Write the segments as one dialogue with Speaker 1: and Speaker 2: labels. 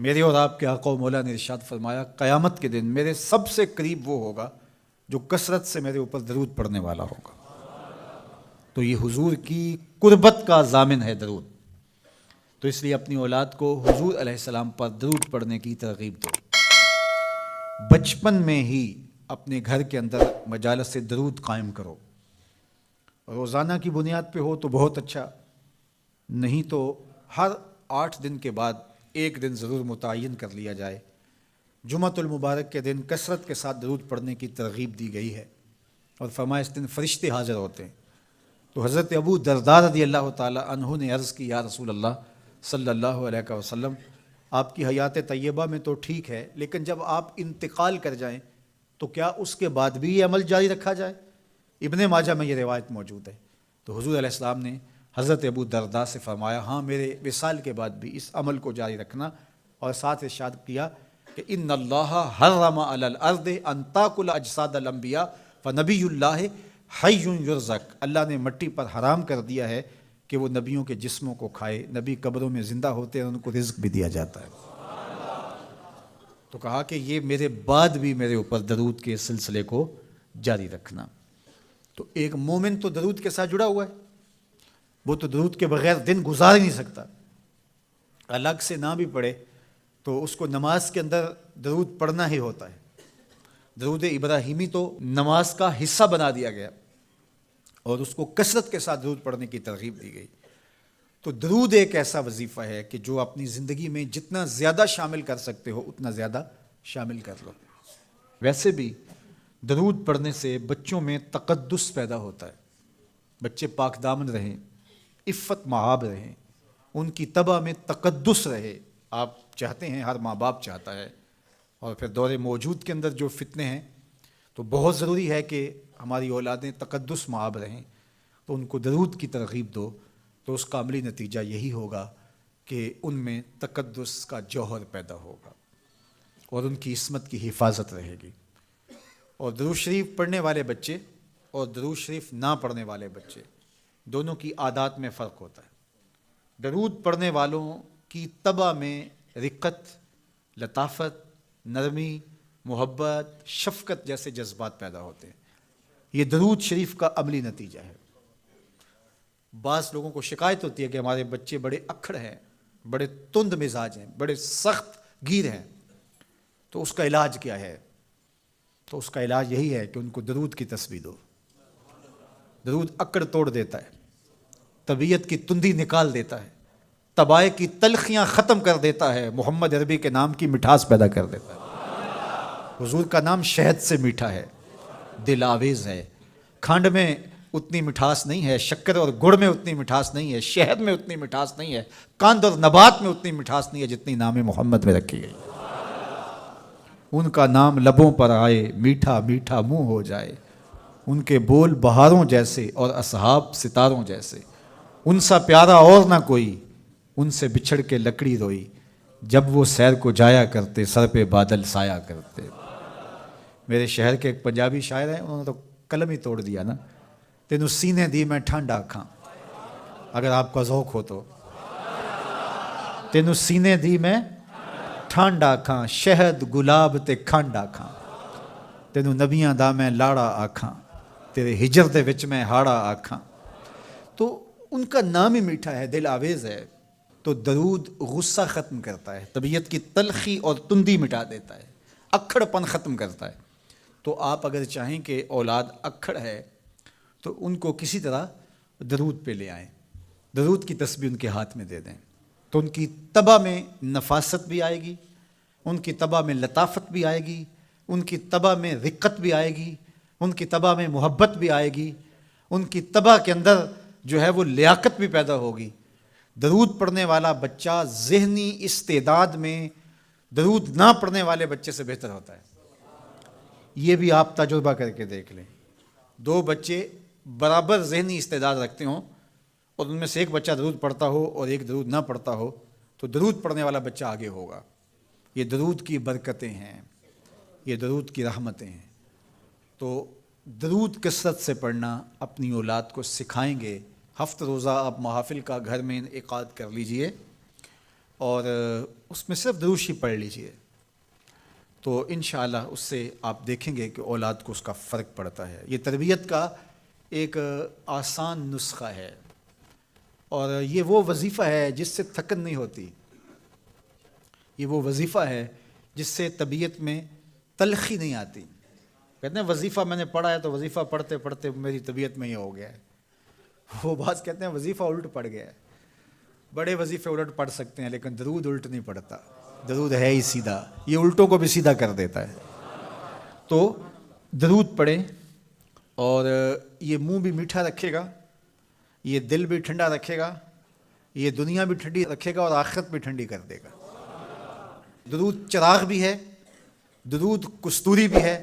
Speaker 1: میرے اور آپ کے آقا و مولا نے ارشاد فرمایا قیامت کے دن میرے سب سے قریب وہ ہوگا جو کثرت سے میرے اوپر درود پڑھنے والا ہوگا۔ تو یہ حضور کی قربت کا ضامن ہے درود، تو اس لیے اپنی اولاد کو حضور علیہ السلام پر درود پڑھنے کی ترغیب دو۔ بچپن میں ہی اپنے گھر کے اندر مجالس درود قائم کرو، روزانہ کی بنیاد پہ ہو تو بہت اچھا، نہیں تو ہر 8 دن کے بعد ایک دن ضرور متعین کر لیا جائے۔ جمعۃ المبارک کے دن کثرت کے ساتھ درود پڑھنے کی ترغیب دی گئی ہے، اور فرمایا اس دن فرشتے حاضر ہوتے ہیں۔ تو حضرت ابو درداء رضی اللہ تعالی عنہ نے عرض کی، یا رسول اللہ صلی اللہ علیہ وسلم، آپ کی حیات طیبہ میں تو ٹھیک ہے، لیکن جب آپ انتقال کر جائیں تو کیا اس کے بعد بھی یہ عمل جاری رکھا جائے؟ ابن ماجہ میں یہ روایت موجود ہے۔ تو حضور علیہ السلام نے حضرت ابو درداء سے فرمایا، ہاں میرے وصال کے بعد بھی اس عمل کو جاری رکھنا، اور ساتھ ارشاد کیا کہ ان اللہ حرم علی الارض ان تاکل اجساد الانبیاء فنبی اللہ حی یرزق، اللہ نے مٹی پر حرام کر دیا ہے کہ وہ نبیوں کے جسموں کو کھائے، نبی قبروں میں زندہ ہوتے ہیں، ان کو رزق بھی دیا جاتا ہے۔ تو کہا کہ یہ میرے بعد بھی میرے اوپر درود کے سلسلے کو جاری رکھنا۔ تو ایک مومن تو درود کے ساتھ جڑا ہوا ہے، وہ تو درود کے بغیر دن گزار ہی نہیں سکتا، الگ سے نہ بھی پڑھے تو اس کو نماز کے اندر درود پڑھنا ہی ہوتا ہے۔ درود ابراہیمی تو نماز کا حصہ بنا دیا گیا، اور اس کو کثرت کے ساتھ درود پڑھنے کی ترغیب دی گئی۔ تو درود ایک ایسا وظیفہ ہے کہ جو اپنی زندگی میں جتنا زیادہ شامل کر سکتے ہو اتنا زیادہ شامل کر لو۔ ویسے بھی درود پڑھنے سے بچوں میں تقدس پیدا ہوتا ہے، بچے پاک دامن رہیں، عفت مآب رہیں، ان کی طبع میں تقدس رہے۔ آپ چاہتے ہیں، ہر ماں باپ چاہتا ہے، اور پھر دور موجود کے اندر جو فتنے ہیں تو بہت ضروری ہے کہ ہماری اولادیں تقدس مآب رہیں، تو ان کو درود کی ترغیب دو، تو اس کا عملی نتیجہ یہی ہوگا کہ ان میں تقدس کا جوہر پیدا ہوگا، اور ان کی عصمت کی حفاظت رہے گی۔ اور درود شریف پڑھنے والے بچے اور درود شریف نہ پڑھنے والے بچے دونوں کی عادات میں فرق ہوتا ہے۔ درود پڑھنے والوں کی طبع میں رقت، لطافت، نرمی، محبت، شفقت جیسے جذبات پیدا ہوتے ہیں۔ یہ درود شریف کا عملی نتیجہ ہے۔ بعض لوگوں کو شکایت ہوتی ہے کہ ہمارے بچے بڑے اکھڑ ہیں، بڑے تند مزاج ہیں، بڑے سخت گیر ہیں، تو اس کا علاج کیا ہے؟ تو اس کا علاج یہی ہے کہ ان کو درود کی تسبیح دو۔ درود اکڑ توڑ دیتا ہے، طبیعت کی تندی نکال دیتا ہے، طبائع کی تلخیاں ختم کر دیتا ہے، محمد عربی کے نام کی مٹھاس پیدا کر دیتا ہے۔ حضور کا نام شہد سے میٹھا ہے، دل آویز ہے۔ کھنڈ میں اتنی مٹھاس نہیں ہے، شکر اور گڑ میں اتنی مٹھاس نہیں ہے، شہد میں اتنی مٹھاس نہیں ہے، قند اور نبات میں اتنی مٹھاس نہیں ہے جتنی نام محمد میں رکھی گئی۔ ان کا نام لبوں پر آئے، میٹھا میٹھا منہ ہو جائے، ان کے بول بہاروں جیسے اور اصحاب ستاروں جیسے، ان سا پیارا اور نہ کوئی، ان سے بچھڑ کے لکڑی روئی، جب وہ سیر کو جایا کرتے سر پہ بادل سایا کرتے۔ میرے شہر کے ایک پنجابی شاعر ہیں، انہوں نے تو قلم ہی توڑ دیا نا، تینوں سینے دی میں ٹھنڈ آکھاں، اگر آپ کا ذوق ہو تو، تینوں سینے دی میں ٹھنڈ آکھاں، شہد گلاب تے کھنڈ آکھاں، تینوں نبیاں دا میں لاڑا آکھاں، تیرے ہجر دے وچ میں ہاڑا آکھاں۔ تو ان کا نام ہی میٹھا ہے، دل آویز ہے۔ تو درود غصہ ختم کرتا ہے، طبیعت کی تلخی اور تندی مٹا دیتا ہے، اکھڑ پن ختم کرتا ہے۔ تو آپ اگر چاہیں کہ اولاد اکھڑ ہے تو ان کو کسی طرح درود پہ لے آئیں، درود کی تسبیح ان کے ہاتھ میں دے دیں، تو ان کی طبع میں نفاست بھی آئے گی، ان کی طبع میں لطافت بھی آئے گی، ان کی طبع میں رقت بھی آئے گی، ان کی طبع میں محبت بھی آئے گی، ان کی طبع کے اندر جو ہے وہ لیاقت بھی پیدا ہوگی۔ درود پڑھنے والا بچہ ذہنی استعداد میں درود نہ پڑھنے والے بچے سے بہتر ہوتا ہے۔ یہ بھی آپ تجربہ کر کے دیکھ لیں، 2 بچے برابر ذہنی استعداد رکھتے ہوں اور ان میں سے ایک بچہ درود پڑھتا ہو اور ایک درود نہ پڑھتا ہو، تو درود پڑھنے والا بچہ آگے ہوگا۔ یہ درود کی برکتیں ہیں، یہ درود کی رحمتیں ہیں۔ تو درود کثرت سے پڑھنا اپنی اولاد کو سکھائیں گے۔ ہفتہ روزہ آپ محافل کا گھر میں انعقاد کر لیجئے، اور اس میں صرف درود شریف پڑھ لیجئے تو انشاءاللہ اس سے آپ دیکھیں گے کہ اولاد کو اس کا فرق پڑتا ہے. یہ تربیت کا ایک آسان نسخہ ہے اور یہ وہ وظیفہ ہے جس سے تھکن نہیں ہوتی. یہ وہ وظیفہ ہے جس سے طبیعت میں تلخی نہیں آتی. کہتے ہیں وظیفہ میں نے پڑھا ہے تو وظیفہ پڑھتے پڑھتے میری طبیعت میں یہ ہو گیا ہے. وہ بعض کہتے ہیں وظیفہ الٹ پڑ گیا ہے. بڑے وظیفے الٹ پڑھ سکتے ہیں لیکن درود الٹ نہیں پڑتا. درود ہے ہی سیدھا, یہ الٹوں کو بھی سیدھا کر دیتا ہے. تو درود پڑھیں اور یہ منہ بھی میٹھا رکھے گا, یہ دل بھی ٹھنڈا رکھے گا, یہ دنیا بھی ٹھنڈی رکھے گا اور آخرت بھی ٹھنڈی کر دے گا. درود چراغ بھی ہے, درود کستوری بھی ہے,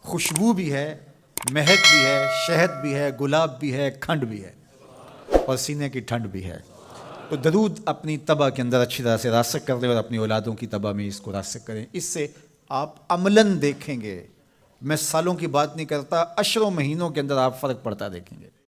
Speaker 1: خوشبو بھی ہے, مہک بھی ہے, شہد بھی ہے, گلاب بھی ہے, کھنڈ بھی ہے اور سینے کی ٹھنڈ بھی ہے. تو درود اپنی طبع کے اندر اچھی طرح سے راسخ کر دیں اور اپنی اولادوں کی طبع میں اس کو راسخ کریں. اس سے آپ عملاً دیکھیں گے, میں سالوں کی بات نہیں کرتا, اشروں مہینوں کے اندر آپ فرق پڑتا دیکھیں گے.